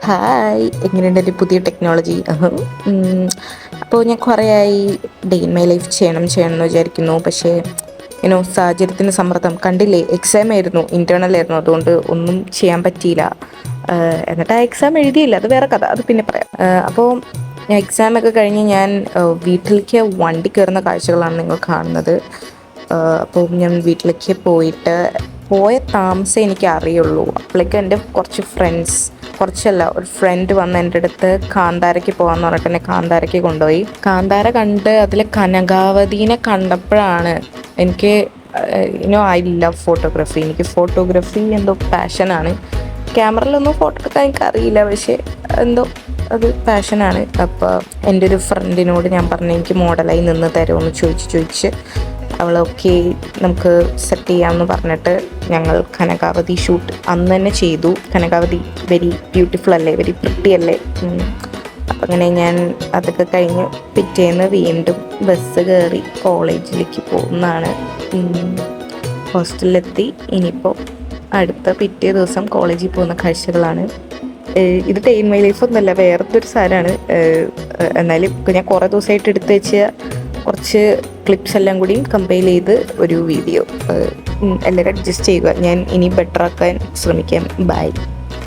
Hi, എങ്ങനെയുണ്ട് എൻ്റെ പുതിയ ടെക്നോളജി? അപ്പോൾ ഞാൻ കുറേയായി ഡേ ഇൻ മൈ ലൈഫ് ചെയ്യണം എന്ന് വിചാരിക്കുന്നു. പക്ഷേ സാഹചര്യത്തിൻ്റെ സമ്മർദ്ദം കണ്ടില്ലേ. എക്സാം ആയിരുന്നു, ഇൻറ്റേർണൽ ആയിരുന്നു, അതുകൊണ്ട് ഒന്നും ചെയ്യാൻ പറ്റിയില്ല. എന്നിട്ട് ആ എക്സാം എഴുതിയില്ല, അത് വേറെ കഥ, അത് പിന്നെ പറയാം. അപ്പോൾ എക്സാമൊക്കെ കഴിഞ്ഞ് ഞാൻ വീട്ടിലേക്ക് വണ്ടി കയറുന്ന കാഴ്ചകളാണ് നിങ്ങൾ കാണുന്നത്. അപ്പോൾ ഞാൻ വീട്ടിലേക്ക് പോയ താമസം എനിക്ക് അറിയുള്ളൂ. അപ്പോഴേക്കും എൻ്റെ ഒരു ഫ്രണ്ട് വന്ന് എൻ്റെ അടുത്ത് കാന്താരയ്ക്ക് പോകാമെന്ന് പറഞ്ഞിട്ട് എന്നെ കാന്താരയ്ക്ക് കൊണ്ടുപോയി. കാന്താര കണ്ട് അതിൽ കനകാവതീനെ കണ്ടപ്പോഴാണ് എനിക്ക് ഐ ലവ് ഫോട്ടോഗ്രാഫി. എനിക്ക് ഫോട്ടോഗ്രാഫി എന്തോ പാഷനാണ്. ക്യാമറയിലൊന്നും ഫോട്ടോ എടുക്കാൻ എനിക്കറിയില്ല, പക്ഷേ എന്തോ അത് പാഷനാണ്. അപ്പോൾ എൻ്റെ ഒരു ഫ്രണ്ടിനോട് ഞാൻ പറഞ്ഞു എനിക്ക് മോഡലായി നിന്ന് തരുമെന്ന് ചോദിച്ച് അവൾ ഓക്കെ നമുക്ക് സെറ്റ് ചെയ്യാമെന്ന് പറഞ്ഞിട്ട് ഞങ്ങൾ കനകാവതി ഷൂട്ട് അന്ന് തന്നെ ചെയ്തു. കനകാവതി വെരി ബ്യൂട്ടിഫുൾ അല്ലേ, വെരി പ്രിട്ടി അല്ലേ. അപ്പം അങ്ങനെ ഞാൻ അതൊക്കെ കഴിഞ്ഞ് പിറ്റേന്ന് വീണ്ടും ബസ് കയറി കോളേജിലേക്ക് പോകുന്നതാണ്. ഹോസ്റ്റലിലെത്തി ഇനിയിപ്പോൾ അടുത്ത പിറ്റേ ദിവസം കോളേജിൽ പോകുന്ന കാഴ്ചകളാണ്. ഇത് ഡേ ഇൻ മൈ ലൈഫ് ഒന്നുമല്ല, വേറത്തെ ഒരു സാധനമാണ്. എന്നാലും ഞാൻ കുറേ ദിവസമായിട്ട് എടുത്ത് വെച്ച കുറച്ച് ക്ലിപ്സ് എല്ലാം കൂടി കമ്പൈൽ ചെയ്ത് ഒരു വീഡിയോ. എല്ലാവരും അഡ്ജസ്റ്റ് ചെയ്യുക. ഞാൻ ഇനി ബെറ്റർ ആക്കാൻ ശ്രമിക്കാം. ബൈ.